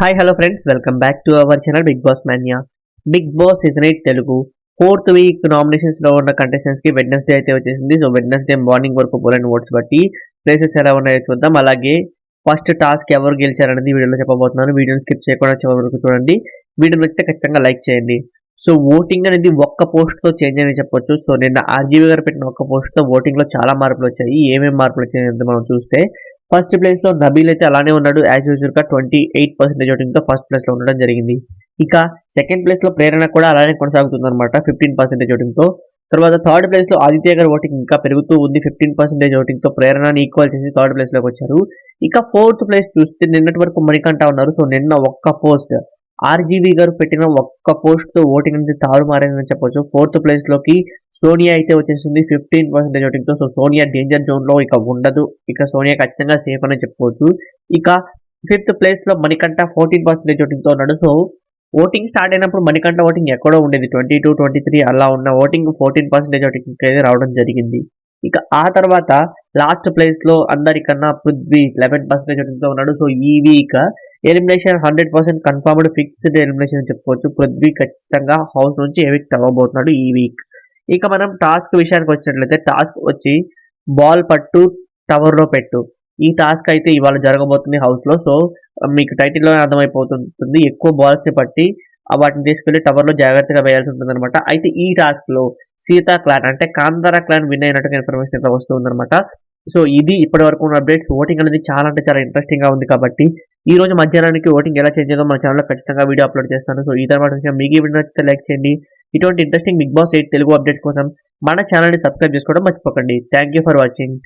Hi hello friends, welcome back to our channel Bigg Boss Manya. Bigg Boss season 8 Telugu 4th week నామినేషన్స్లో ఉన్న కంటెస్టెంట్స్కి Wednesday అయితే వచ్చేసింది. So Wednesday morning వరకు పోలిన ఓట్స్ బట్టి ప్లేసెస్ ఎలా ఉన్నాయో చూద్దాం. అలాగే ఫస్ట్ టాస్క్ ఎవరు గెలిచారనేది వీడియోలో చెప్పబోతున్నాను. వీడియోని స్కిప్ చేయకుండా చివరి వరకు చూడండి. వీడియో నచ్చితే ఖచ్చితంగా లైక్ చేయండి. సో ఓటింగ్ అనేది ఒక్క పోస్ట్తో చేంజ్ అని చెప్పొచ్చు. సో నిన్న ఆర్జీవీ గారు పెట్టిన ఒక్క పోస్ట్తో ఓటింగ్లో చాలా మార్పులు వచ్చాయి. ఏమేమి మార్పులు వచ్చాయని మనం చూస్తే ఫస్ట్ ప్లేస్లో నబీల్ అయితే అలానే ఉన్నాడు. యాజ్ యూజువల్గా 28% ఓటింగ్తో ఫస్ట్ ప్లేస్లో ఉండడం జరిగింది. ఇక సెకండ్ ప్లేస్లో ప్రేరణ కూడా అలానే కొనసాగుతుంది అనమాట 15% ఓటింగ్తో. తర్వాత థర్డ్ ప్లేస్లో ఆదిత్య గారి ఓటింగ్ ఇంకా పెరుగుతూ ఉంది. 15% ఓటింగ్తో ప్రేరణని ఈక్వల్ చేసి థర్డ్ ప్లేస్లోకి వచ్చారు. ఇక ఫోర్త్ ప్లేస్ చూస్తే నిన్నటి వరకు మణికంఠ ఉన్నారు. సో నిన్న ఒక్క పోస్ట్ ఆర్జీవీ గారు పెట్టిన ఒక్క పోస్ట్తో ఓటింగ్ అనేది తారుమారేదని చెప్పొచ్చు. ఫోర్త్ ప్లేస్లోకి సోనియా అయితే వచ్చేసింది 15% ఓటింగ్తో. సో సోనియా డేంజర్ జోన్లో ఇక ఉండదు. ఇక సోనియా ఖచ్చితంగా సేఫ్ అని చెప్పుకోవచ్చు. ఇక ఫిఫ్త్ ప్లేస్లో మణికంఠ 14% ఓటింగ్తో ఉన్నాడు. సో ఓటింగ్ స్టార్ట్ అయినప్పుడు మణికంఠ ఓటింగ్ ఎక్కడో ఉండేది 22, 23 అలా ఉన్న ఓటింగ్ 14% ఓటింగ్ అయితే రావడం జరిగింది. ఇక ఆ తర్వాత లాస్ట్ ప్లేస్లో అందరికన్నా పృథ్వీ 11% ఓటింగ్తో ఉన్నాడు. సో ఈ week elimination 100% confirmed fixed elimination అని చెప్పుకోవచ్చు. పృథ్వీ ఖచ్చితంగా హౌస్ నుంచి ఎవిక్ట్ అవ్వబోతున్నాడు ఈ వీక్. ఇక మనం టాస్క్ విషయానికి వచ్చినట్లయితే టాస్క్ వచ్చి బాల్ పట్టు టవర్లో పెట్టు. ఈ టాస్క్ అయితే ఇవాళ జరగబోతుంది హౌస్లో. సో మీకు టైటిల్లో అర్థమైపోతుంది. ఎక్కువ బాల్స్ని పట్టి వాటిని తీసుకెళ్లి టవర్లో జాగ్రత్తగా వేయాల్సి ఉంటుంది అనమాట. అయితే ఈ టాస్క్లో సీతా క్లాన్ అంటే కాంతారా క్లాన్ విన్ అయినట్టుగా ఇన్ఫర్మేషన్ అయితే వస్తుందన్నమాట. సో ఇది ఇప్పటి వరకు ఉన్న అప్డేట్స్. ఓటింగ్ అనేది చాలా అంటే చాలా ఇంట్రెస్టింగ్గా ఉంది కాబట్టి ఈ రోజు మధ్యాహ్నానికి ఓటింగ్ ఎలా చేంజ్ అయ్యిందో మన ఛానల్లో ఖచ్చితంగా వీడియో అప్లోడ్ చేస్తాను. సో ఈ తర్వాత మీకు ఈ వీడియో నచ్చితే లైక్ చేయండి. ఇటువంటి interesting Bigg Boss 8 Telugu updates కోసం మన ఛానల్ని సబ్స్క్రైబ్ చేసుకోవడం మర్చిపోకండి. Thank you for watching.